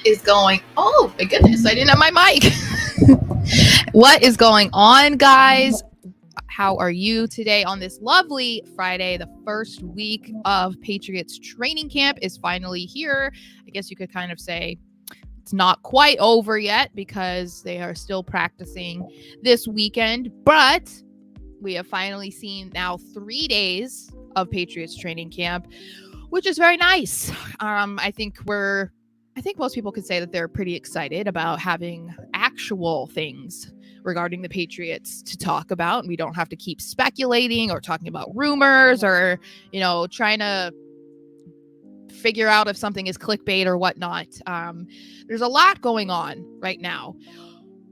is going? Oh my goodness, I didn't have my mic. What is going on, guys? How are you today on this lovely Friday? The first week of Patriots training camp is finally here. I guess you could kind of say it's not quite over yet because they are still practicing this weekend, but we have finally seen now 3 days of Patriots training camp, which is very nice. I think most people could say that they're pretty excited about having actual things regarding the Patriots to talk about. And we don't have to keep speculating or talking about rumors or, trying to figure out if something is clickbait or whatnot. There's a lot going on right now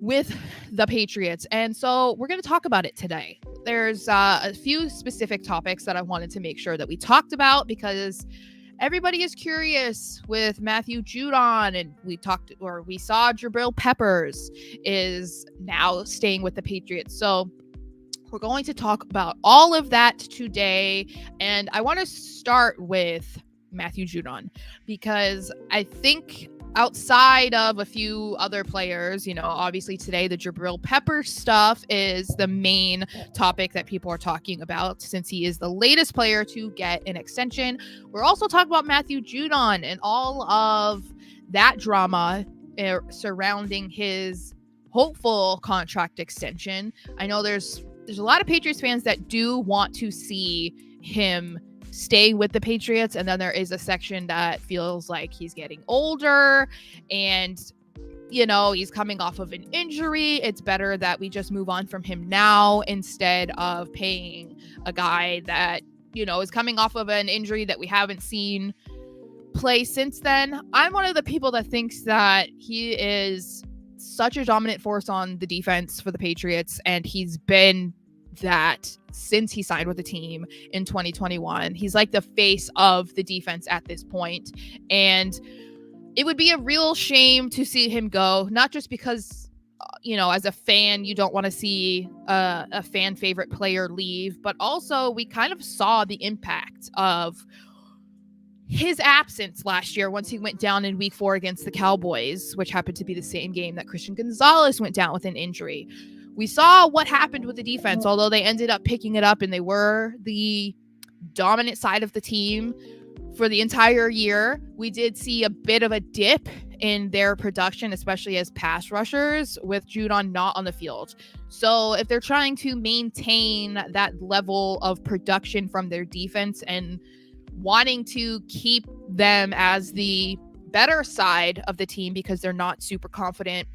with the Patriots. And so we're going to talk about it today. There's a few specific topics that I wanted to make sure that we talked about because everybody is curious with Matthew Judon, and we saw Jabrill Peppers is now staying with the Patriots. So we're going to talk about all of that today. And I want to start with Matthew Judon because I think outside of a few other players, obviously today the Jabrill Peppers stuff is the main topic that people are talking about since he is the latest player to get an extension. We're also talking about Matthew Judon and all of that drama surrounding his hopeful contract extension. I know there's a lot of Patriots fans that do want to see him stay with the Patriots, and then there is a section that feels like he's getting older and he's coming off of an injury. It's better that we just move on from him now instead of paying a guy that is coming off of an injury that we haven't seen play since then. I'm one of the people that thinks that he is such a dominant force on the defense for the Patriots, and he's been that since he signed with the team in 2021. He's like the face of the defense at this point, and it would be a real shame to see him go, not just because as a fan you don't want to see a fan favorite player leave, but also we kind of saw the impact of his absence last year once he went down in week 4 against the Cowboys, which happened to be the same game that Christian Gonzalez went down with an injury. We saw what happened with the defense, although they ended up picking it up and they were the dominant side of the team for the entire year. We did see a bit of a dip in their production, especially as pass rushers, with Judon not on the field. So if they're trying to maintain that level of production from their defense and wanting to keep them as the better side of the team because they're not super confident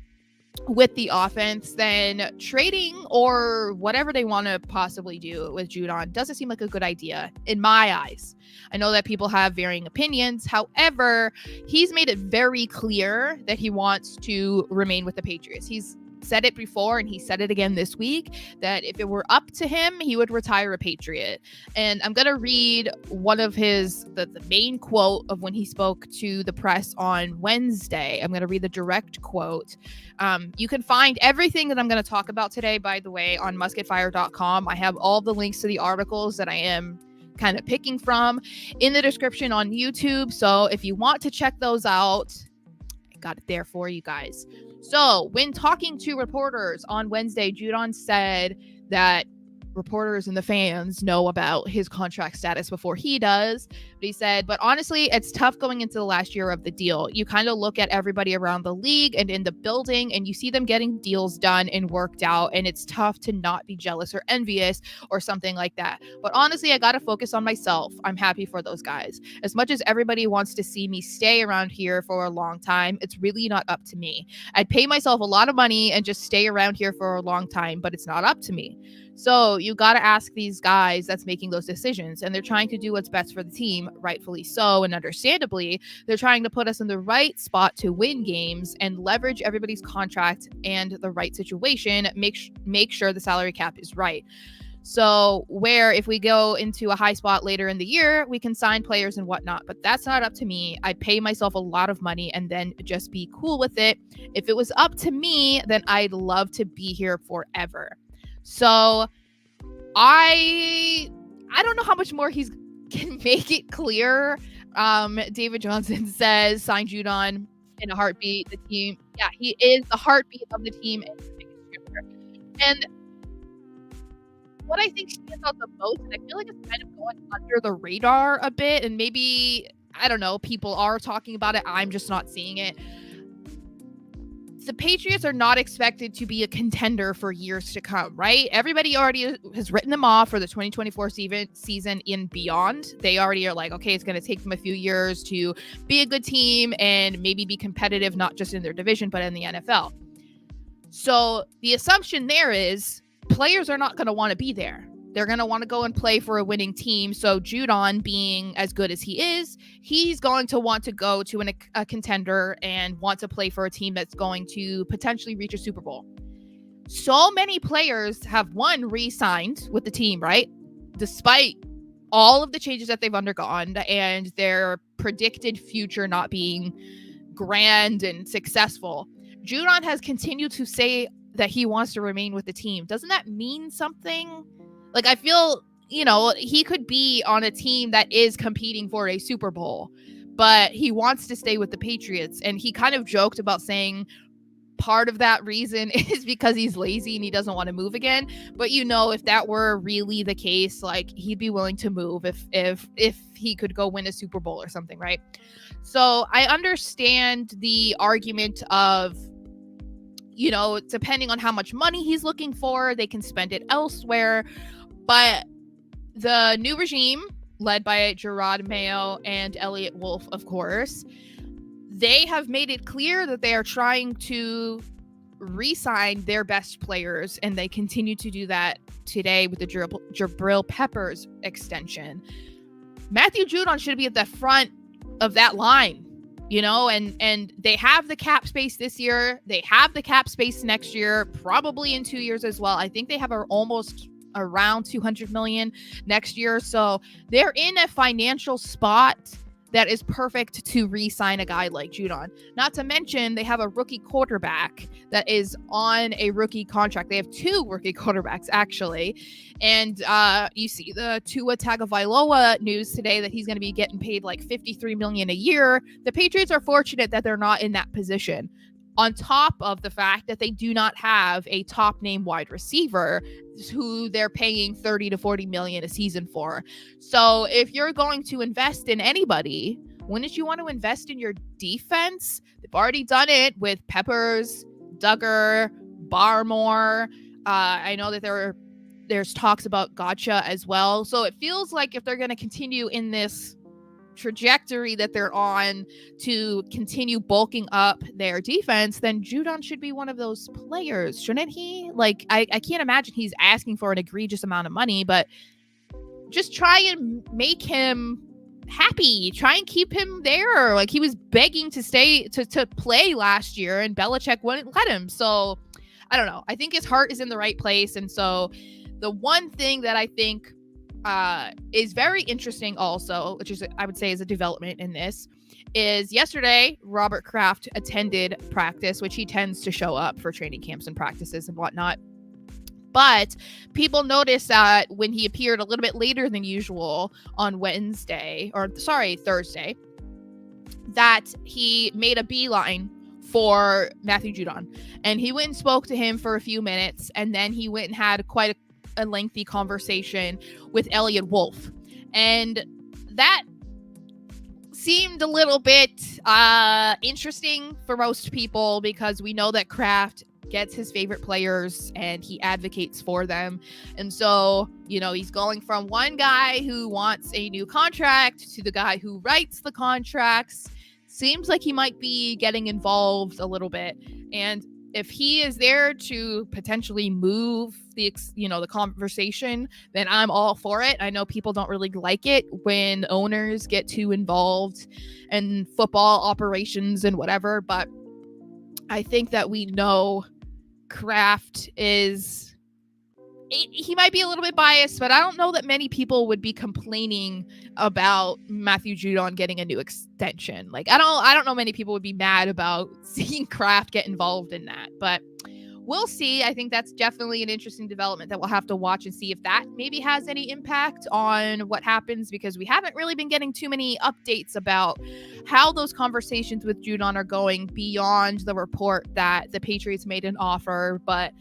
with the offense, then trading or whatever they want to possibly do with Judon doesn't seem like a good idea in my eyes. I know that people have varying opinions. However, he's made it very clear that he wants to remain with the Patriots. He's said it before and he said it again this week that if it were up to him, he would retire a Patriot. And I'm going to read one of the main quote of when he spoke to the press on Wednesday. I'm going to read the direct quote. You can find everything that I'm going to talk about today, by the way, on musketfire.com. I have all the links to the articles that I am kind of picking from in the description on YouTube. So if you want to check those out, I got it there for you guys. So when talking to reporters on Wednesday, Judon said that reporters and the fans know about his contract status before he does. But he said, but honestly, it's tough going into the last year of the deal. You kind of look at everybody around the league and in the building and you see them getting deals done and worked out. And it's tough to not be jealous or envious or something like that. But honestly, I got to focus on myself. I'm happy for those guys. As much as everybody wants to see me stay around here for a long time, it's really not up to me. I'd pay myself a lot of money and just stay around here for a long time, but it's not up to me. So you got to ask these guys that's making those decisions, and they're trying to do what's best for the team, rightfully so, and understandably, they're trying to put us in the right spot to win games and leverage everybody's contract and the right situation, make sure the salary cap is right. So where if we go into a high spot later in the year, we can sign players and whatnot, but that's not up to me. I'd pay myself a lot of money and then just be cool with it. If it was up to me, then I'd love to be here forever. So I don't know how much more he can make it clear. David Johnson says, sign Judon in a heartbeat. The team, yeah, he is the heartbeat of the team and the biggest cheerleader. And what I think stands out the most, and I feel like it's kind of going under the radar a bit, and maybe, I don't know, people are talking about it, I'm just not seeing it. The Patriots are not expected to be a contender for years to come, right? Everybody already has written them off for the 2024 season and beyond. They already are like, okay, it's going to take them a few years to be a good team and maybe be competitive, not just in their division, but in the NFL. So the assumption there is players are not going to want to be there. They're going to want to go and play for a winning team. So Judon, being as good as he is, he's going to want to go to a contender and want to play for a team that's going to potentially reach a Super Bowl. So many players have, one, re-signed with the team, right? Despite all of the changes that they've undergone and their predicted future not being grand and successful. Judon has continued to say that he wants to remain with the team. Doesn't that mean something? Like, I feel, he could be on a team that is competing for a Super Bowl, but he wants to stay with the Patriots. And he kind of joked about saying part of that reason is because he's lazy and he doesn't want to move again. But, if that were really the case, like, he'd be willing to move if he could go win a Super Bowl or something, right? So I understand the argument of, depending on how much money he's looking for, they can spend it elsewhere. But the new regime, led by Jerod Mayo and Elliott Wolf, of course, they have made it clear that they are trying to re-sign their best players, and they continue to do that today with the Jabrill Peppers extension. Matthew Judon should be at the front of that line. And they have the cap space this year. They have the cap space next year, probably in 2 years as well. I think they have almost around $200 million next year. So they're in a financial spot that is perfect to re-sign a guy like Judon. Not to mention, they have a rookie quarterback that is on a rookie contract. They have two rookie quarterbacks, actually. And you see the Tua Tagovailoa news today that he's going to be getting paid like $53 million a year. The Patriots are fortunate that they're not in that position. On top of the fact that they do not have a top name wide receiver who they're paying $30 to $40 million a season for. So if you're going to invest in anybody, wouldn't you want to invest in your defense? They've already done it with Peppers, Duggar, Barmore. I know that there's talks about Gotcha as well. So it feels like if they're going to continue in this trajectory that they're on to continue bulking up their defense, then Judon should be one of those players, shouldn't he? Like, I can't imagine he's asking for an egregious amount of money, but just try and make him happy. Try and keep him there. Like, he was begging to stay to play last year, and Belichick wouldn't let him. So I don't know. I think his heart is in the right place. And so the one thing that I think is very interesting also, which is, I would say, is a development in this, is yesterday Robert Kraft attended practice, which he tends to show up for training camps and practices and whatnot. But people noticed that when he appeared a little bit later than usual on Thursday, that he made a beeline for Matthew Judon. And he went and spoke to him for a few minutes, and then he went and had quite a lengthy conversation with Elliott Wolf. And that seemed a little bit interesting for most people, because we know that Kraft gets his favorite players and he advocates for them. And so, he's going from one guy who wants a new contract to the guy who writes the contracts. Seems like he might be getting involved a little bit. And if he is there to potentially move the conversation, then I'm all for it. I know people don't really like it when owners get too involved in football operations and whatever, but I think that we know Kraft he might be a little bit biased, but I don't know that many people would be complaining about Matthew Judon getting a new extension. Like, I don't know many people would be mad about seeing Kraft get involved in that. But we'll see. I think that's definitely an interesting development that we'll have to watch and see if that maybe has any impact on what happens, because we haven't really been getting too many updates about how those conversations with Judon are going beyond the report that the Patriots made an offer, but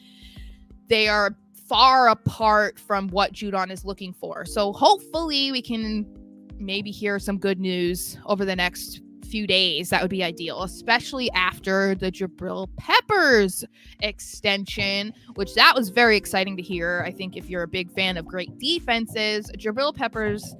they are far apart from what Judon is looking for. So hopefully we can maybe hear some good news over the next few days. That would be ideal, especially after the Jabrill Peppers extension, which that was very exciting to hear. I think if you're a big fan of great defenses, Jabrill Peppers,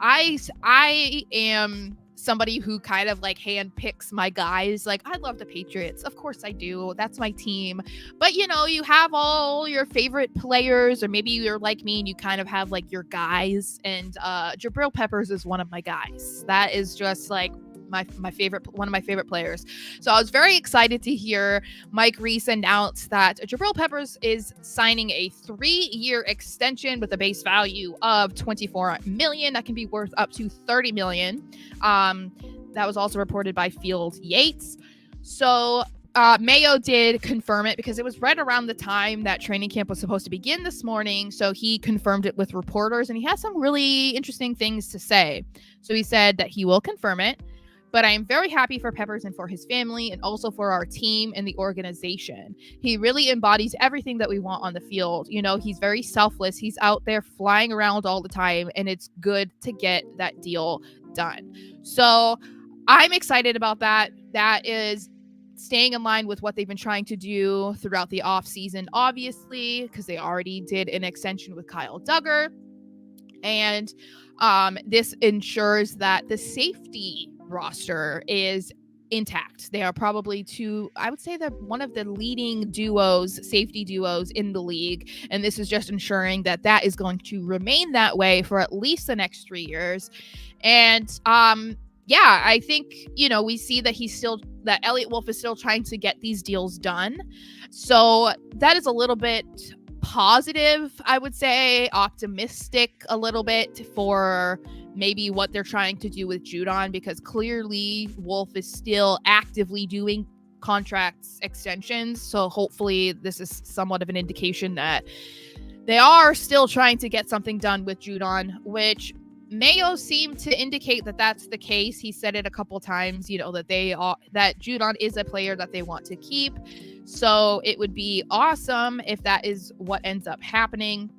I am somebody who kind of like handpicks my guys. Like, I love the Patriots. Of course I do. That's my team. But, you know, you have all your favorite players, or maybe you're like me and you kind of have like your guys. And Jabrill Peppers is one of my guys. That is just like one of my favorite players. So I was very excited to hear Mike Reese announce that Jabrill Peppers is signing a 3-year extension with a base value of $24 million that can be worth up to $30 million. That was also reported by Field Yates. So Mayo did confirm it because it was right around the time that training camp was supposed to begin this morning. So he confirmed it with reporters, and he has some really interesting things to say. So he said that he will confirm it, but I am very happy for Peppers and for his family, and also for our team and the organization. He really embodies everything that we want on the field. You know, he's very selfless. He's out there flying around all the time, and it's good to get that deal done. So I'm excited about that. That is staying in line with what they've been trying to do throughout the offseason, obviously, because they already did an extension with Kyle Duggar. And this ensures that the safety roster is intact. They are probably I would say they're one of the leading safety duos in the league. And this is just ensuring that that is going to remain that way for at least the next 3 years. And yeah, I think, you know, we see that that Elliot Wolf is still trying to get these deals done. So that is a little bit positive, I would say, optimistic a little bit for maybe what they're trying to do with Judon, because clearly Wolf is still actively doing contracts extensions. So hopefully this is somewhat of an indication that they are still trying to get something done with Judon, which Mayo seemed to indicate that that's the case. He said it a couple times, you know, that that Judon is a player that they want to keep. So it would be awesome if that is what ends up happening.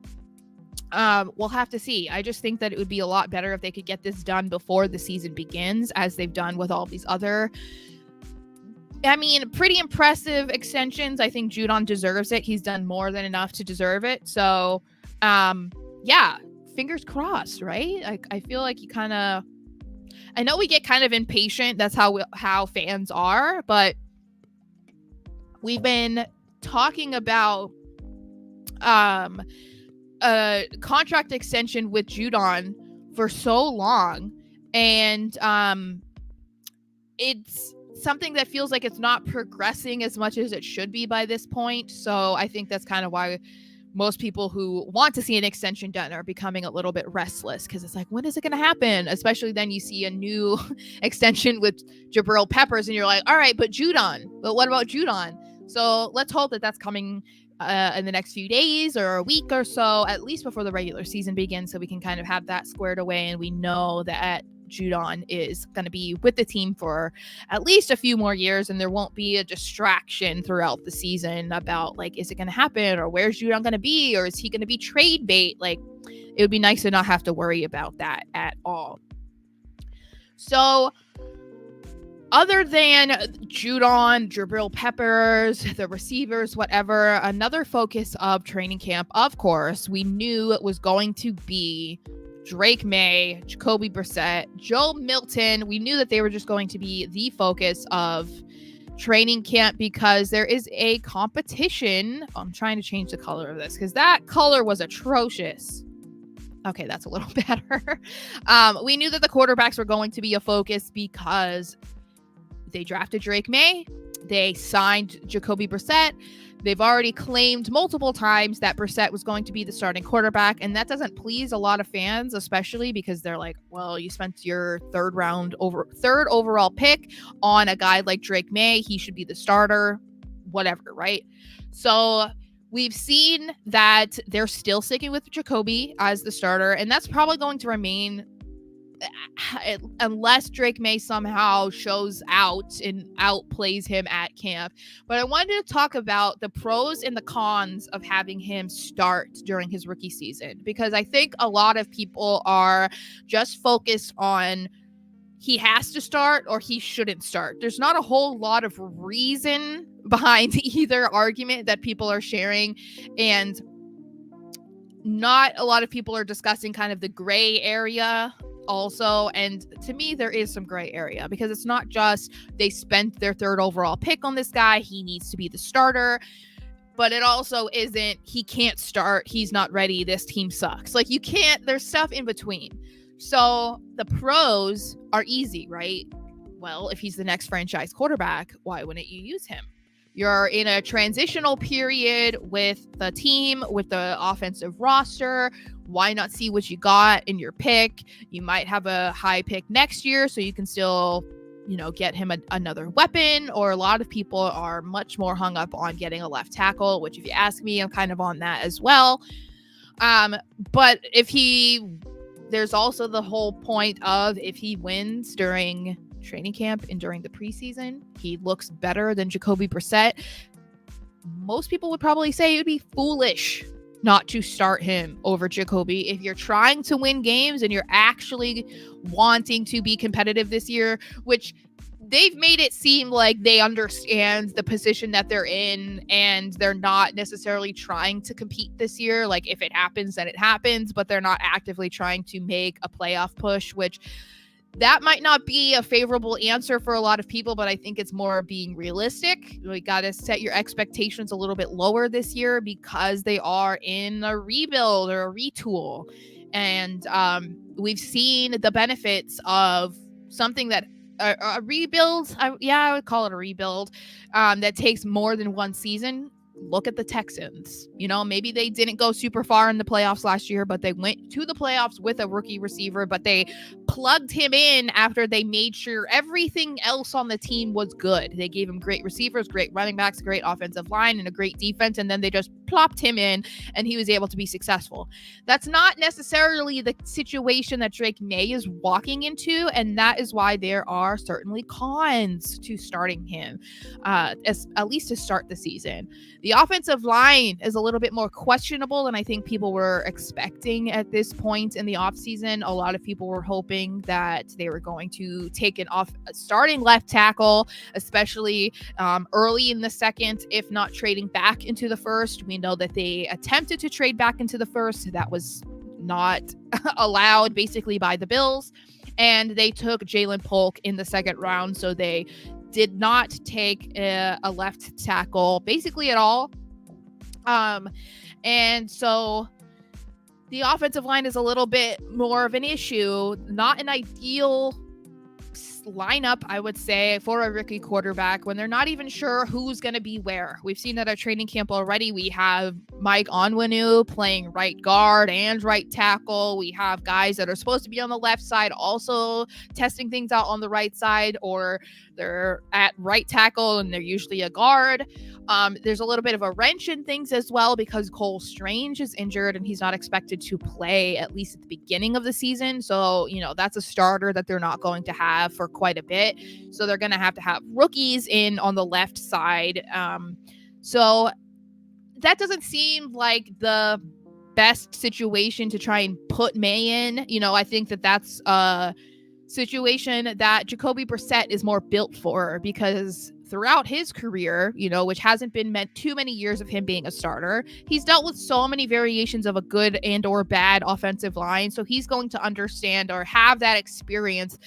We'll have to see. I just think that it would be a lot better if they could get this done before the season begins, as they've done with all these other, pretty impressive extensions. I think Judon deserves it. He's done more than enough to deserve it. So, yeah, fingers crossed, right? I feel like I know we get kind of impatient. That's how fans are, but we've been talking about a contract extension with Judon for so long, and it's something that feels like it's not progressing as much as it should be by this point. So I think that's kind of why most people who want to see an extension done are becoming a little bit restless, because it's like, when is it going to happen? Especially then you see a new extension with Jabrill Peppers and you're like, all right, but what about Judon? So let's hope that that's coming in the next few days or a week or so, at least before the regular season begins, so we can kind of have that squared away, and we know that Judon is going to be with the team for at least a few more years, and there won't be a distraction throughout the season about, like, is it going to happen, or where's Judon going to be, or is he going to be trade bait? Like, it would be nice to not have to worry about that at all. So other than Judon, Jabrill Peppers, the receivers, whatever, another focus of training camp, of course, we knew it was going to be Drake May, Jacoby Brissett, Joe Milton. We knew that they were just going to be the focus of training camp, because there is a competition. I'm trying to change the color of this because that color was atrocious. Okay, that's a little better. We knew that the quarterbacks were going to be a focus because they drafted Drake May. They signed Jacoby Brissett. They've already claimed multiple times that Brissett was going to be the starting quarterback, and that doesn't please a lot of fans, especially because they're like, well, you spent your third overall pick on a guy like Drake May. He should be the starter, whatever, right? So we've seen that they're still sticking with Jacoby as the starter, and that's probably going to remain unless Drake May somehow shows out and outplays him at camp. But I wanted to talk about the pros and the cons of having him start during his rookie season, because I think a lot of people are just focused on he has to start or he shouldn't start. There's not a whole lot of reason behind either argument that people are sharing, and not a lot of people are discussing kind of the gray area also. And to me, there is some gray area, because it's not just they spent their third overall pick on this guy, he needs to be the starter, but it also isn't he can't start, he's not ready, this team sucks. Like, you can't, there's stuff in between. So the pros are easy, right? Well, if he's the next franchise quarterback, why wouldn't you use him? You're in a transitional period with the team, with the offensive roster. Why not see what you got in your pick? You might have a high pick next year, so you can still, get him another weapon. Or a lot of people are much more hung up on getting a left tackle, which, if you ask me, I'm kind of on that as well. But there's also the whole point of, if he wins during training camp and during the preseason, he looks better than Jacoby Brissett, most people would probably say it would be foolish not to start him over Jacoby. If you're trying to win games and you're actually wanting to be competitive this year, which they've made it seem like they understand the position that they're in and they're not necessarily trying to compete this year. Like, if it happens, then it happens, but they're not actively trying to make a playoff push, which that might not be a favorable answer for a lot of people, but I think it's more being realistic. We got to set your expectations a little bit lower this year, because they are in a rebuild or a retool. And we've seen the benefits of something that a rebuild. I would call it a rebuild that takes more than one season. Look at the Texans. Maybe they didn't go super far in the playoffs last year, but they went to the playoffs with a rookie receiver, but they plugged him in after they made sure everything else on the team was good. They gave him great receivers, great running backs, great offensive line, and a great defense, and then they just plopped him in, and he was able to be successful. That's not necessarily the situation that Drake May is walking into, and that is why there are certainly cons to starting him, at least to start the season. The offensive line is a little bit more questionable than I think people were expecting at this point in the offseason. A lot of people were hoping that they were going to take an starting left tackle, especially early in the second, if not trading back into the first. We know that they attempted to trade back into the first. That was not allowed, basically, by the Bills. And they took Jalen Polk in the second round, so they did not take a left tackle basically at all. And so the offensive line is a little bit more of an issue. Not an ideal lineup, I would say, for a rookie quarterback when they're not even sure who's going to be where. We've seen that at training camp already. We have Mike Onwenu playing right guard and right tackle. We have guys that are supposed to be on the left side also testing things out on the right side, or they're at right tackle and they're usually a guard. There's a little bit of a wrench in things as well, because Cole Strange is injured and he's not expected to play, at least at the beginning of the season. So, that's a starter that they're not going to have for quite a bit. So they're going to have rookies in on the left side. So that doesn't seem like the best situation to try and put May in. I think that's a situation that Jacoby Brissett is more built for, because throughout his career, which hasn't been meant too many years of him being a starter, he's dealt with so many variations of a good and or bad offensive line. So he's going to understand or have that experience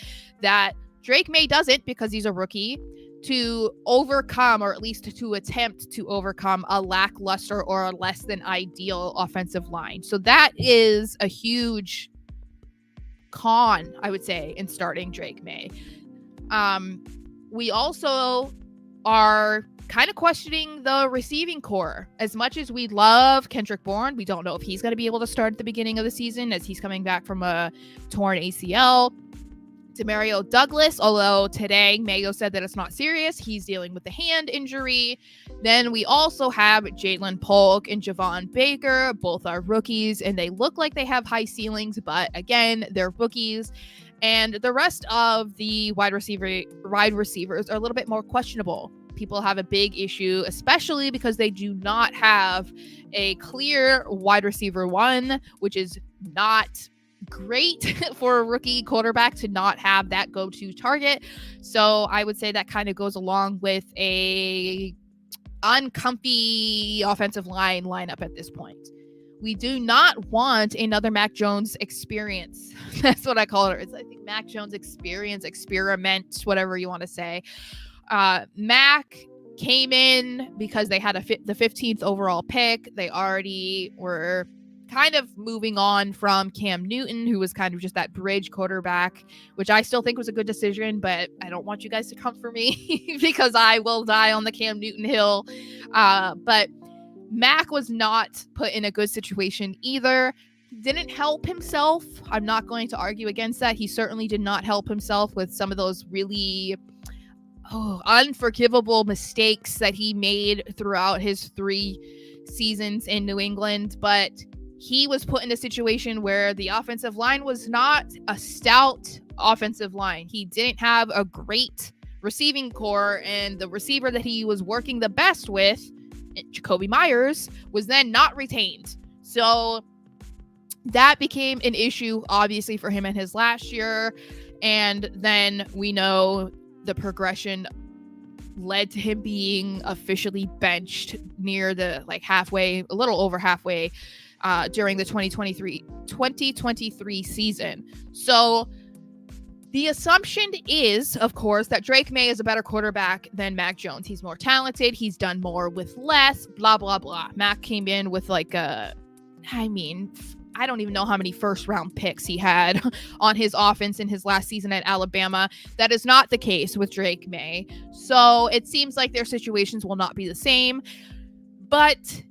that Drake May doesn't, because he's a rookie, to overcome, or at least to attempt to overcome, a lackluster or a less than ideal offensive line. So that is a huge con, I would say, in starting Drake May. We also are kind of questioning the receiving core. As much as we love Kendrick Bourne, we don't know if he's going to be able to start at the beginning of the season, as he's coming back from a torn ACL. Demario Douglas, although today Mayo said that it's not serious. He's dealing with a hand injury. Then we also have Jalen Polk and Javon Baker. Both are rookies, and they look like they have high ceilings, but again, they're rookies. And the rest of the wide receivers are a little bit more questionable. People have a big issue, especially because they do not have a clear wide receiver one, which is not great for a rookie quarterback to not have that go-to target. So I would say that kind of goes along with a uncomfy offensive lineup at this point. We do not want another Mac Jones experience. That's what I call it. It's, I think, Mac Jones experiment, whatever you want to say. Mac came in because they had the 15th overall pick. They already were kind of moving on from Cam Newton, who was kind of just that bridge quarterback, which I still think was a good decision, but I don't want you guys to come for me because I will die on the Cam Newton hill. But Mac was not put in a good situation either. He didn't help himself. I'm not going to argue against that. He certainly did not help himself with some of those really unforgivable mistakes that he made throughout his 3 seasons in New England, but he was put in a situation where the offensive line was not a stout offensive line. He didn't have a great receiving core, and the receiver that he was working the best with, Jakobi Meyers, was then not retained. So that became an issue, obviously, for him in his last year. And then we know the progression led to him being officially benched near the halfway, a little over halfway, during the 2023 season. So the assumption is, of course, that Drake May is a better quarterback than Mac Jones. He's more talented. He's done more with less, blah, blah, blah. Mac came in with I don't even know how many first round picks he had on his offense in his last season at Alabama. That is not the case with Drake May. So it seems like their situations will not be the same, but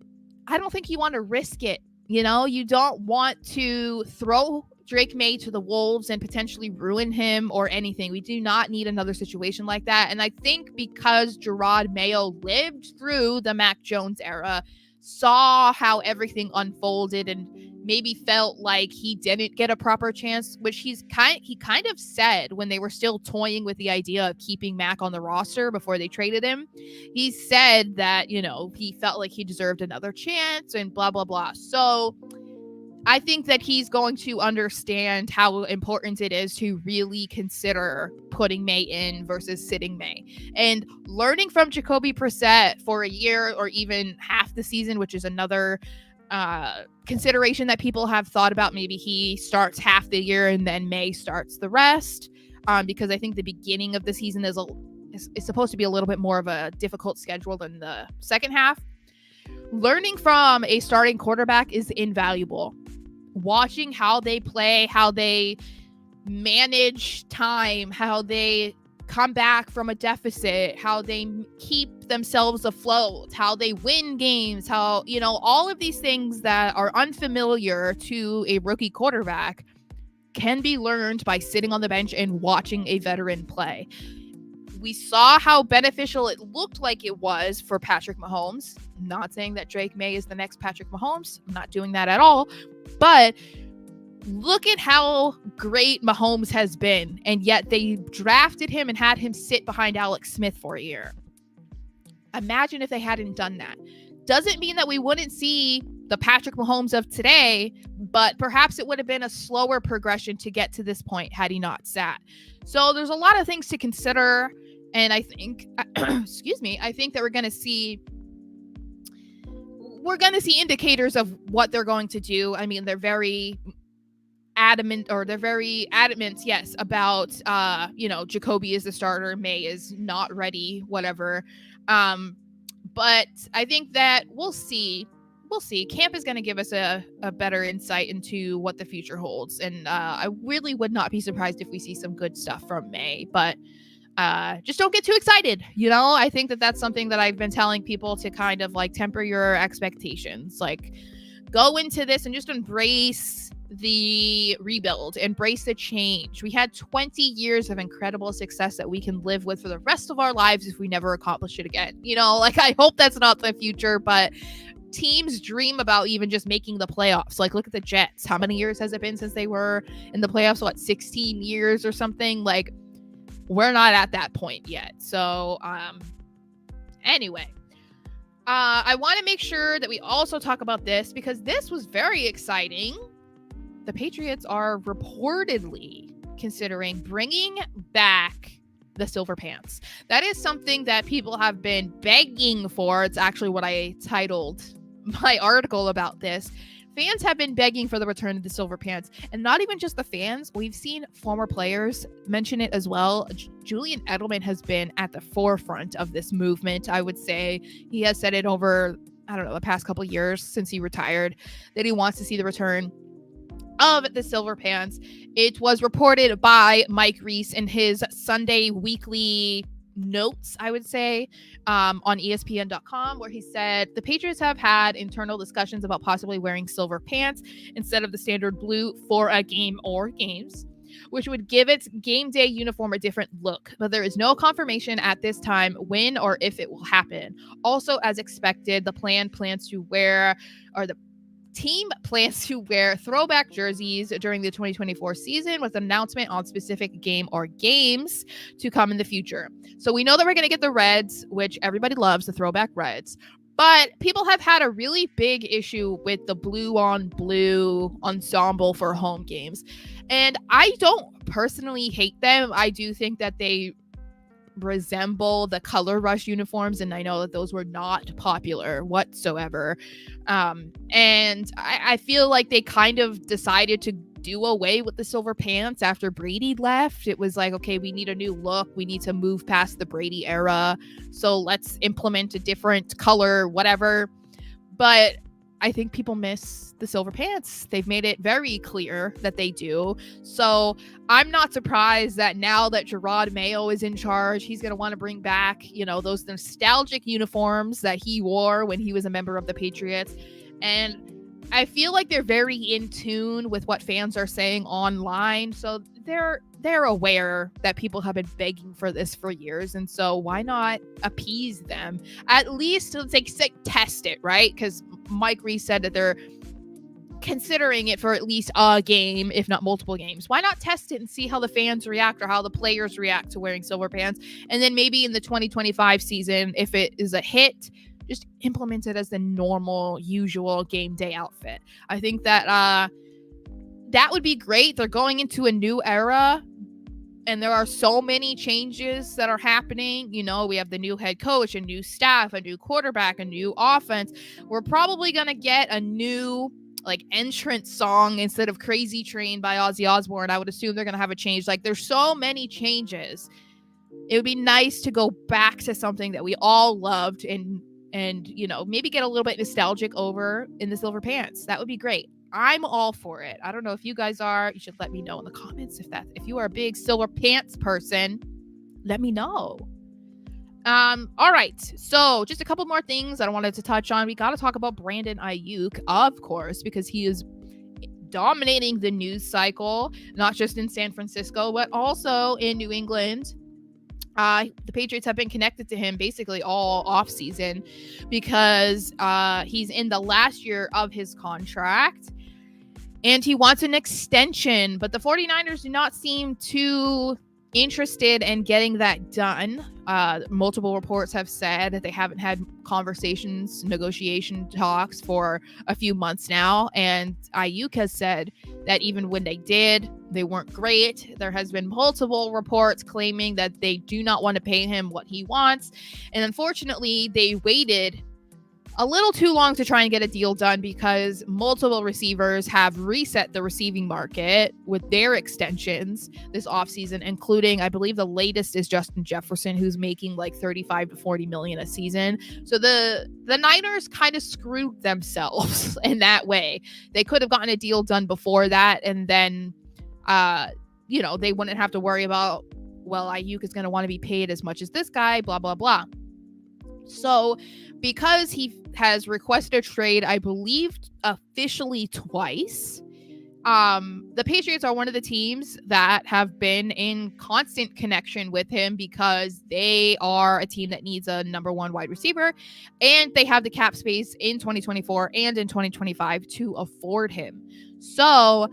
I don't think you want to risk it. You don't want to throw Drake May to the wolves and potentially ruin him or anything. We do not need another situation like that. And I think because Jerod Mayo lived through the Mac Jones era, saw how everything unfolded, and maybe felt like he didn't get a proper chance, which he kind of said when they were still toying with the idea of keeping Mac on the roster before they traded him. He said that, he felt like he deserved another chance and blah, blah, blah. So I think that he's going to understand how important it is to really consider putting May in versus sitting May. And learning from Jacoby Brissett for a year or even half the season, which is another consideration that people have thought about. Maybe he starts half the year and then May starts the rest, because I think the beginning of the season is supposed to be a little bit more of a difficult schedule than the second half. Learning from a starting quarterback is invaluable. Watching how they play, how they manage time, how they come back from a deficit, how they keep themselves afloat, how they win games, how, all of these things that are unfamiliar to a rookie quarterback can be learned by sitting on the bench and watching a veteran play. We saw how beneficial it looked like it was for Patrick Mahomes. I'm not saying that Drake May is the next Patrick Mahomes. I'm not doing that at all. But look at how great Mahomes has been, and yet they drafted him and had him sit behind Alex Smith for a year. Imagine if they hadn't done that. Doesn't mean that we wouldn't see the Patrick Mahomes of today, but perhaps it would have been a slower progression to get to this point had he not sat. So there's a lot of things to consider, and I think, I think that we're going to see indicators of what they're going to do. I mean, they're very adamant, yes, about, Jacoby is the starter, May is not ready, whatever. But I think that we'll see. Camp is going to give us a better insight into what the future holds. And I really would not be surprised if we see some good stuff from May, but just don't get too excited. I think that that's something that I've been telling people to kind of temper your expectations. Go into this and just embrace the rebuild, embrace the change. We had 20 years of incredible success that we can live with for the rest of our lives if we never accomplish it again. Like, I hope that's not the future, but teams dream about even just making the playoffs. Like, look at the Jets. How many years has it been since they were in the playoffs? 16 years or something? Like, we're not at that point yet. So, anyway, I want to make sure that we also talk about this because this was very exciting. The Patriots are reportedly considering bringing back the silver pants. That is something that people have been begging for. It's actually what I titled my article about this. Fans have been begging for the return of the silver pants, and not even just the fans. We've seen former players mention it as well. Julian Edelman has been at the forefront of this movement, I would say. He has said it over, the past couple years since he retired, that he wants to see the return of the silver pants. It was reported by Mike Reese in his Sunday weekly notes, I would say, on ESPN.com, where he said the Patriots have had internal discussions about possibly wearing silver pants instead of the standard blue for a game or games, which would give its game day uniform a different look. But there is no confirmation at this time when or if it will happen. Also, as expected, the team plans to wear throwback jerseys during the 2024 season with an announcement on specific game or games to come in the future. So we know that we're going to get the Reds, which everybody loves, the throwback Reds. But people have had a really big issue with the blue on blue ensemble for home games. And I don't personally hate them. I do think that they resemble the color rush uniforms, and I know that those were not popular whatsoever. And I feel like they kind of decided to do away with the silver pants after Brady left. It was like, okay, we need a new look. We need to move past the Brady era. So let's implement a different color, whatever. But I think people miss the silver pants. They've made it very clear that they do. So I'm not surprised that now that Jerod Mayo is in charge, he's going to want to bring back, those nostalgic uniforms that he wore when he was a member of the Patriots. And I feel like they're very in tune with what fans are saying online. So they're aware that people have been begging for this for years. And so why not appease them? At least let's test it, right? Because Mike Reese said that they're considering it for at least a game, if not multiple games. Why not test it and see how the fans react or how the players react to wearing silver pants? And then maybe in the 2025 season, if it is a hit, just implement it as the normal, usual game day outfit. I think that that would be great. They're going into a new era, and there are so many changes that are happening. We have the new head coach, a new staff, a new quarterback, a new offense. We're probably going to get a new entrance song instead of Crazy Train by Ozzy Osbourne. I would assume they're going to have a change. There's so many changes. It would be nice to go back to something that we all loved and maybe get a little bit nostalgic over in the silver pants. That would be great. I'm all for it. I don't know if you guys are. You should let me know in the comments if you are a big silver pants person. Let me know. All right. So just a couple more things that I wanted to touch on. We got to talk about Brandon Aiyuk, of course, because he is dominating the news cycle, not just in San Francisco, but also in New England. The Patriots have been connected to him basically all offseason because he's in the last year of his contract and he wants an extension, but the 49ers do not seem too interested in getting that done. Multiple reports have said that they haven't had negotiation talks for a few months now, and Aiyuk has said that even when they did, they weren't great. There has been multiple reports claiming that they do not want to pay him what he wants, and unfortunately, they waited a little too long to try and get a deal done because multiple receivers have reset the receiving market with their extensions this offseason, including, I believe the latest is Justin Jefferson, who's making 35 to 40 million a season. So the Niners kind of screwed themselves in that way. They could have gotten a deal done before that, and then they wouldn't have to worry about, well, Aiyuk is going to want to be paid as much as this guy, blah, blah, blah. So because he has requested a trade, I believe officially twice, The Patriots are one of the teams that have been in constant connection with him because they are a team that needs a number one wide receiver, and they have the cap space in 2024 and in 2025 to afford him. So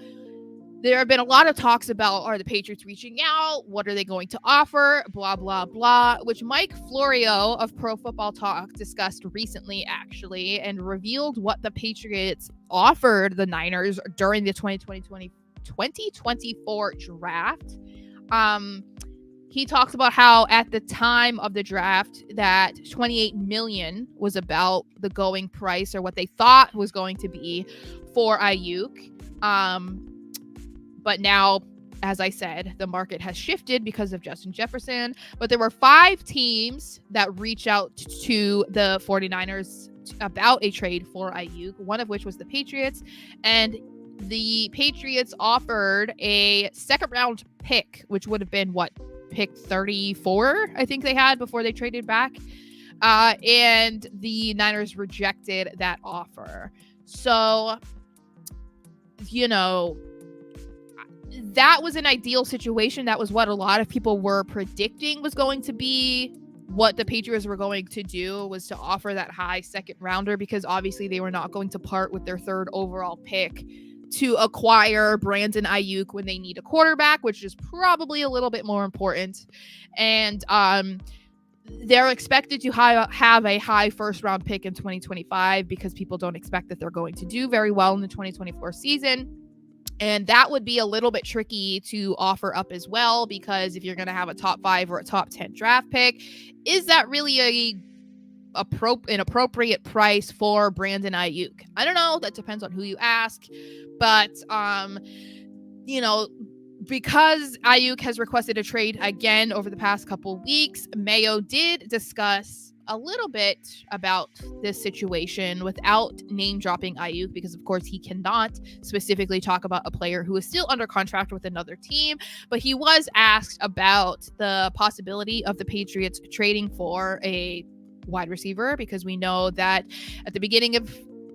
there have been a lot of talks about, are the Patriots reaching out? What are they going to offer? Blah, blah, blah, which Mike Florio of Pro Football Talk discussed recently, actually, and revealed what the Patriots offered the Niners during the 2024 draft. He talks about how at the time of the draft that $28 million was about the going price, or what they thought was going to be for Aiyuk. But now, as I said, the market has shifted because of Justin Jefferson. But there were 5 teams that reached out to the 49ers about a trade for Aiyuk, one of which was the Patriots. And the Patriots offered a second-round pick, which would have been, pick 34, I think they had before they traded back. And the Niners rejected that offer. So, that was an ideal situation. That was what a lot of people were predicting was going to be what the Patriots were going to do, was to offer that high second rounder, because obviously they were not going to part with their 3rd overall pick to acquire Brandon Aiyuk when they need a quarterback, which is probably a little bit more important. And they're expected to have a high first round pick in 2025 because people don't expect that they're going to do very well in the 2024 season. And that would be a little bit tricky to offer up as well, because if you're going to have a top 5 or a top 10 draft pick, is that really an appropriate price for Brandon Aiyuk? I don't know. That depends on who you ask. But, because Aiyuk has requested a trade again over the past couple weeks, Mayo did discuss a little bit about this situation without name dropping Aiyuk, because of course he cannot specifically talk about a player who is still under contract with another team. But he was asked about the possibility of the Patriots trading for a wide receiver, because we know that at the beginning of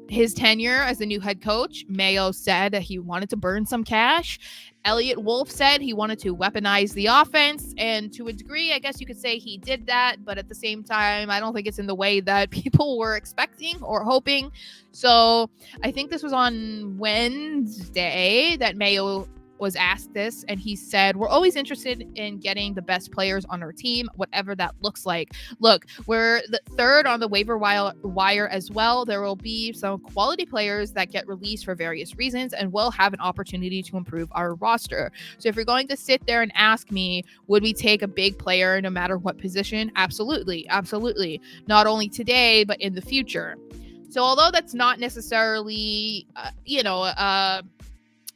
his tenure as the new head coach, Mayo said that he wanted to burn some cash. Elliott Wolf said he wanted to weaponize the offense, and to a degree, I guess you could say he did that, but at the same time, I don't think it's in the way that people were expecting or hoping. So I think this was on Wednesday that Mayo was asked this, and he said, we're always interested in getting the best players on our team, whatever that looks like. Look, we're the 3rd on the waiver wire as well. There will be some quality players that get released for various reasons, and we'll have an opportunity to improve our roster. So if you're going to sit there and ask me, would we take a big player no matter what position? Absolutely. Absolutely. Not only today, but in the future. So although that's not necessarily,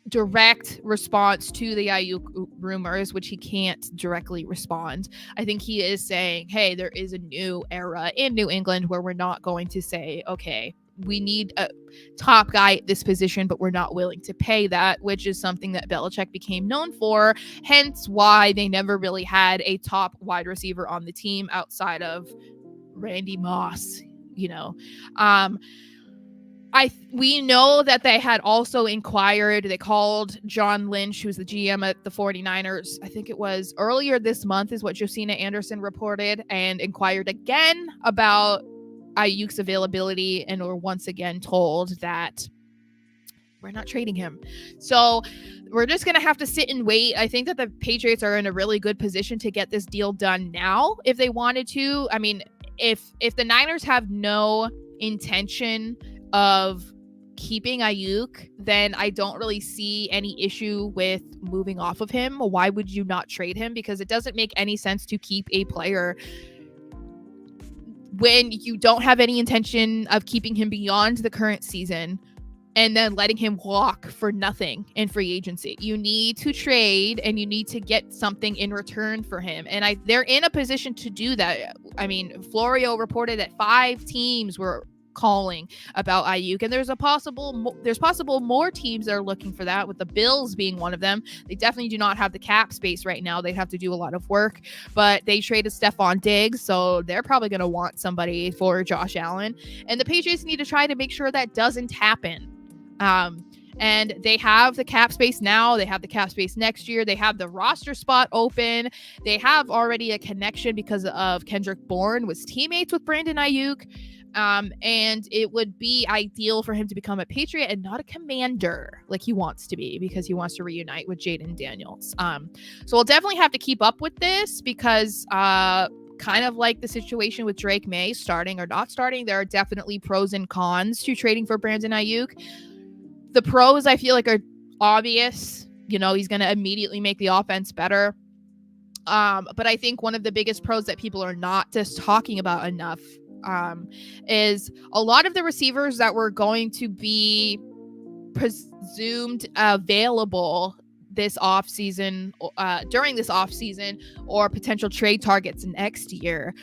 direct response to the Aiyuk rumors, which he can't directly respond, I think he is saying, hey, there is a new era in New England where we're not going to say, okay, we need a top guy at this position, but we're not willing to pay that, which is something that Belichick became known for, hence why they never really had a top wide receiver on the team outside of Randy Moss. We know that they had also inquired. They called John Lynch, who's the GM at the 49ers. I think it was earlier this month is what Josina Anderson reported, and inquired again about Aiyuk's availability, and were once again told that we're not trading him. So we're just going to have to sit and wait. I think that the Patriots are in a really good position to get this deal done now if they wanted to. I mean, if the Niners have no intention of keeping Aiyuk, then I don't really see any issue with moving off of him. Why would you not trade him? Because it doesn't make any sense to keep a player when you don't have any intention of keeping him beyond the current season and then letting him walk for nothing in free agency. You need to trade, and you need to get something in return for him. And they're in a position to do that. I mean, Florio reported that 5 teams were calling about Aiyuk, and there's possible more teams that are looking for that, with the Bills being one of them. They definitely do not have the cap space right now. They'd have to do a lot of work, but they traded Stephon Diggs, so they're probably going to want somebody for Josh Allen, and the Patriots need to try to make sure that doesn't happen. And they have the cap space now. They have the cap space next year. They have the roster spot open. They have already a connection because of Kendrick Bourne was teammates with Brandon Aiyuk. And it would be ideal for him to become a Patriot and not a Commander like he wants to be, because he wants to reunite with Jayden Daniels. So we'll definitely have to keep up with this, because kind of like the situation with Drake May starting or not starting, there are definitely pros and cons to trading for Brandon Aiyuk. The pros, I feel like, are obvious. He's going to immediately make the offense better. But I think one of the biggest pros that people are not just talking about enough is a lot of the receivers that were going to be presumed available this offseason, during this offseason, or potential trade targets next year,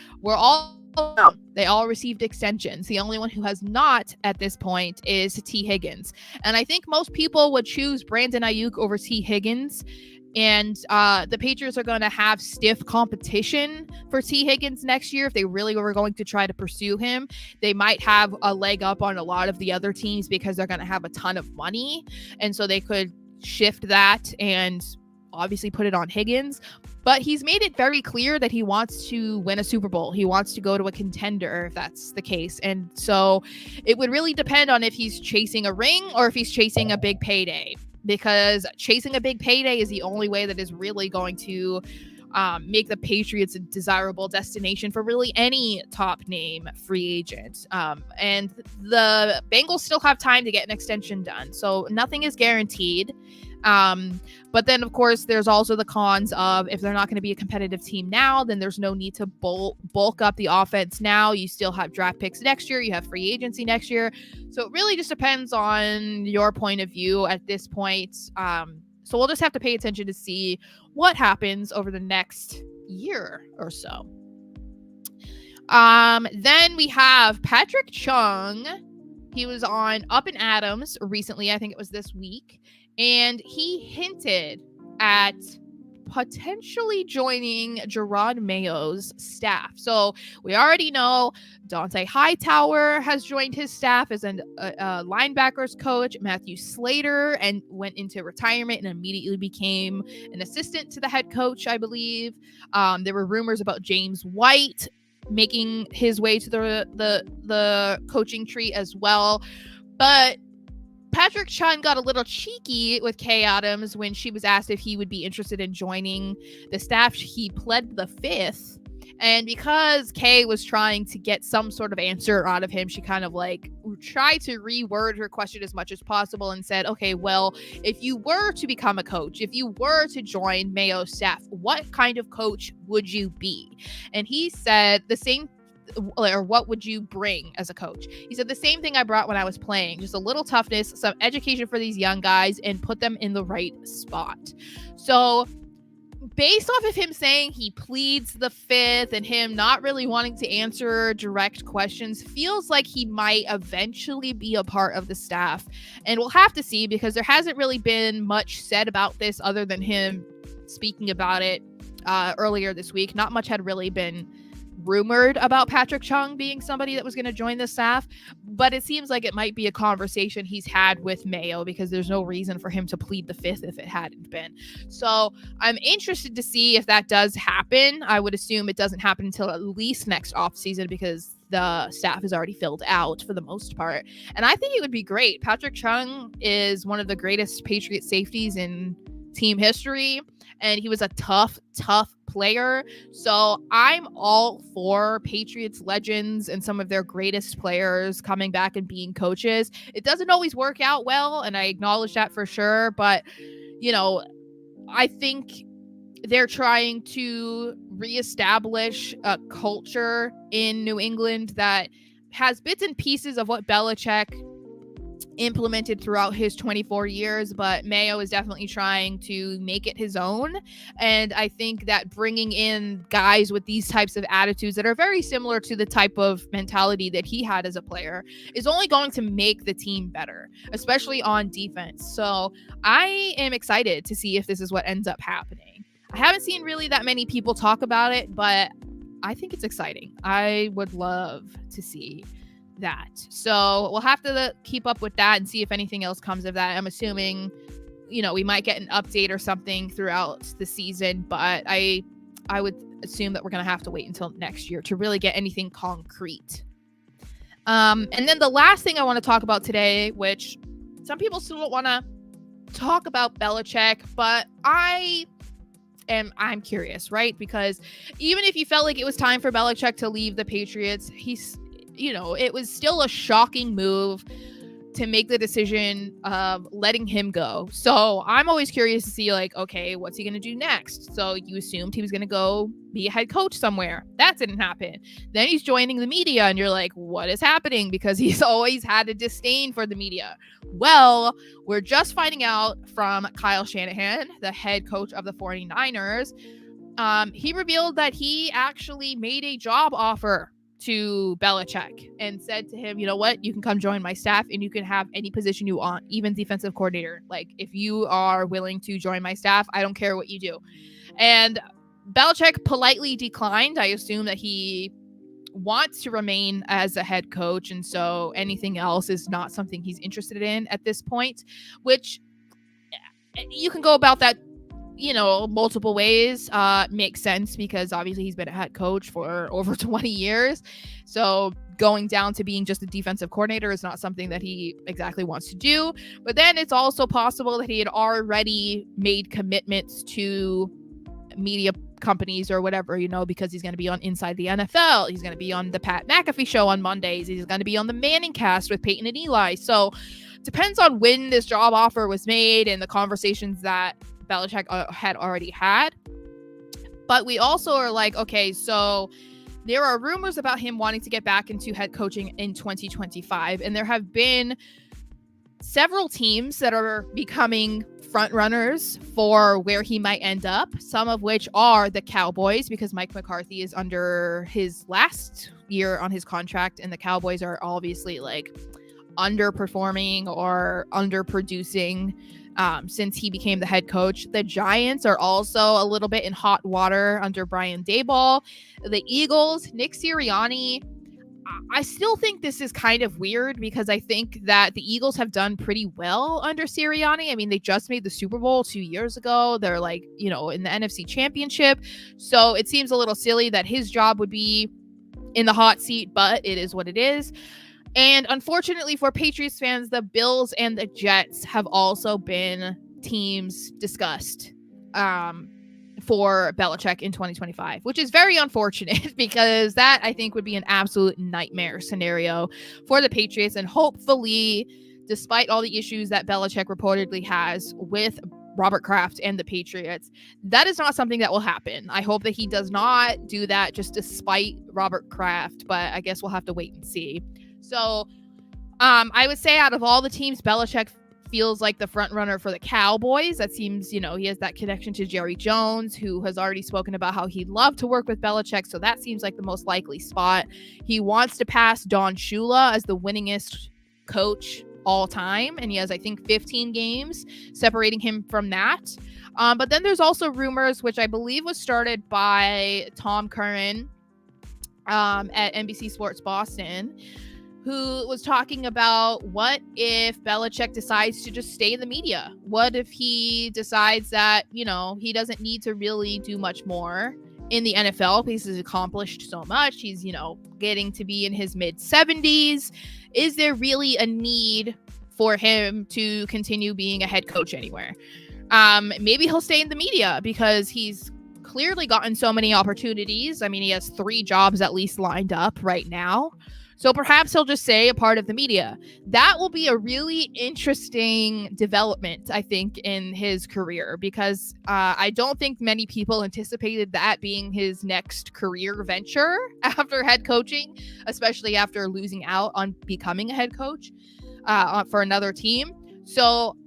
they all received extensions. The only one who has not at this point is T. Higgins. And I think most people would choose Brandon Aiyuk over T. Higgins. And the Patriots are going to have stiff competition for T. Higgins next year if they really were going to try to pursue him. They might have a leg up on a lot of the other teams because they're going to have a ton of money. And so they could shift that and obviously put it on Higgins. But he's made it very clear that he wants to win a Super Bowl. He wants to go to a contender if that's the case. And so it would really depend on if he's chasing a ring or if he's chasing a big payday. Because chasing a big payday is the only way that is really going to make the Patriots a desirable destination for really any top name free agent. And the Bengals still have time to get an extension done. So nothing is guaranteed. But then, of course, there's also the cons of if they're not going to be a competitive team now, then there's no need to bulk up the offense now. You still have draft picks next year. You have free agency next year. So it really just depends on your point of view at this point. So we'll just have to pay attention to see what happens over the next year or so. Then we have Patrick Chung. He was on Up and Adams recently. I think it was this week. And he hinted at potentially joining Jerod Mayo's staff. So we already know Dante Hightower has joined his staff as a linebackers coach. Matthew Slater and went into retirement and immediately became an assistant to the head coach, I believe. There were rumors about James White making his way to the coaching tree as well. But Patrick Chung got a little cheeky with Kay Adams when she was asked if he would be interested in joining the staff. He pled the fifth. And because Kay was trying to get some sort of answer out of him, she kind of tried to reword her question as much as possible and said, okay, well, if you were to become a coach, if you were to join Mayo's staff, what kind of coach would you be? And he said the same, or what would you bring as a coach? He said the same thing I brought when I was playing, just a little toughness, some education for these young guys, and put them in the right spot. So based off of him saying he pleads the fifth and him not really wanting to answer direct questions, feels like he might eventually be a part of the staff. And we'll have to see, because there hasn't really been much said about this other than him speaking about it earlier this week. Not much had really been rumored about Patrick Chung being somebody that was going to join the staff, but it seems like it might be a conversation he's had with Mayo, because there's no reason for him to plead the fifth if it hadn't been. So I'm interested to see if that does happen. I would assume it doesn't happen until at least next offseason, because the staff is already filled out for the most part. And I think it would be great. Patrick Chung is one of the greatest Patriot safeties in team history, and he was a tough player. So I'm all for Patriots legends and some of their greatest players coming back and being coaches. It doesn't always work out well, and I acknowledge that for sure, but I think they're trying to reestablish a culture in New England that has bits and pieces of what Belichick implemented throughout his 24 years, but Mayo is definitely trying to make it his own. And I think that bringing in guys with these types of attitudes that are very similar to the type of mentality that he had as a player is only going to make the team better, especially on defense. So I am excited to see if this is what ends up happening. I haven't seen really that many people talk about it, but I think it's exciting. I would love to see that. So we'll have to keep up with that and see if anything else comes of that. I'm assuming, we might get an update or something throughout the season, but I would assume that we're going to have to wait until next year to really get anything concrete. And then the last thing I want to talk about today, which some people still don't want to talk about Belichick, but I'm curious, right? Because even if you felt like it was time for Belichick to leave the Patriots, it was still a shocking move to make the decision of letting him go. So I'm always curious to see, like, okay, what's he going to do next? So you assumed he was going to go be a head coach somewhere. That didn't happen. Then he's joining the media and you're like, what is happening? Because he's always had a disdain for the media. Well, we're just finding out from Kyle Shanahan, the head coach of the 49ers. He revealed that he actually made a job offer to Belichick and said to him, you know what, you can come join my staff and you can have any position you want, even defensive coordinator. Like, if you are willing to join my staff, I don't care what you do. And Belichick politely declined. I assume that he wants to remain as a head coach, and so anything else is not something he's interested in at this point, which you can go about that multiple ways. Makes sense because obviously he's been a head coach for over 20 years. So going down to being just a defensive coordinator is not something that he exactly wants to do. But then it's also possible that he had already made commitments to media companies or whatever, because he's going to be on Inside the NFL. He's going to be on the Pat McAfee show on Mondays. He's going to be on the Manning cast with Peyton and Eli. So depends on when this job offer was made and the conversations that Belichick had already had. But we also are like, okay, so there are rumors about him wanting to get back into head coaching in 2025. And there have been several teams that are becoming front runners for where he might end up, some of which are the Cowboys, because Mike McCarthy is under his last year on his contract, and the Cowboys are obviously like underperforming or underproducing since he became the head coach. The Giants are also a little bit in hot water under Brian Daboll. The Eagles, Nick Sirianni, I still think this is kind of weird because I think that the Eagles have done pretty well under Sirianni. I mean, they just made the Super Bowl 2 years ago. They're like, in the NFC Championship. So it seems a little silly that his job would be in the hot seat, but it is what it is. And unfortunately for Patriots fans, the Bills and the Jets have also been teams discussed for Belichick in 2025, which is very unfortunate because that, I think, would be an absolute nightmare scenario for the Patriots. And hopefully, despite all the issues that Belichick reportedly has with Robert Kraft and the Patriots, that is not something that will happen. I hope that he does not do that just despite Robert Kraft, but I guess we'll have to wait and see. So I would say out of all the teams, Belichick feels like the front runner for the Cowboys. That seems, he has that connection to Jerry Jones, who has already spoken about how he'd love to work with Belichick. So that seems like the most likely spot. He wants to pass Don Shula as the winningest coach all time. And he has, I think, 15 games separating him from that. But then there's also rumors, which I believe was started by Tom Curran at NBC Sports Boston, who was talking about what if Belichick decides to just stay in the media? What if he decides that, he doesn't need to really do much more in the NFL because he's accomplished so much. He's, getting to be in his mid-70s. Is there really a need for him to continue being a head coach anywhere? Maybe he'll stay in the media because he's clearly gotten so many opportunities. I mean, he has 3 jobs at least lined up right now. So perhaps he'll just say a part of the media. That will be a really interesting development, I think, in his career, because I don't think many people anticipated that being his next career venture after head coaching, especially after losing out on becoming a head coach for another team. So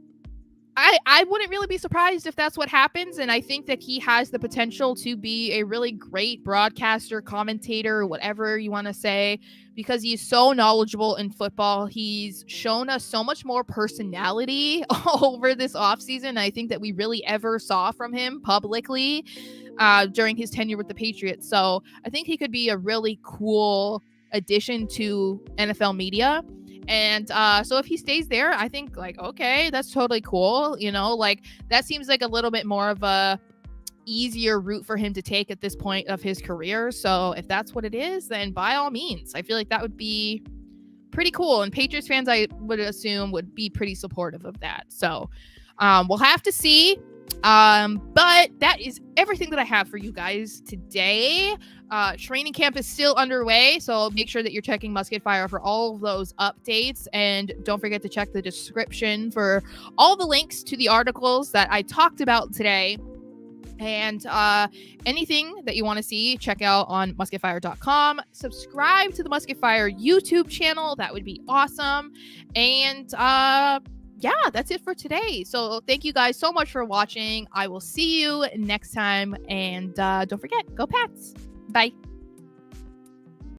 I wouldn't really be surprised if that's what happens. And I think that he has the potential to be a really great broadcaster, commentator, whatever you want to say, because he's so knowledgeable in football. He's shown us so much more personality over this offseason, I think, that we really ever saw from him publicly during his tenure with the Patriots. So I think he could be a really cool addition to NFL media. And so if he stays there, I think like, okay, that's totally cool. You know, like that seems like a little bit more of a easier route for him to take at this point of his career. So if that's what it is, then by all means, I feel like that would be pretty cool. And Patriots fans, I would assume, would be pretty supportive of that. So we'll have to see. But that is everything that I have for you guys today. Training camp is still underway, so make sure that you're checking Musket Fire for all of those updates, and don't forget to check the description for all the links to the articles that I talked about today. And anything that you want to see, check out on musketfire.com. Subscribe to the Musket Fire YouTube channel. That would be awesome. And yeah, that's it for today. So thank you guys so much for watching. I will see you next time. And don't forget, go Pats. Bye.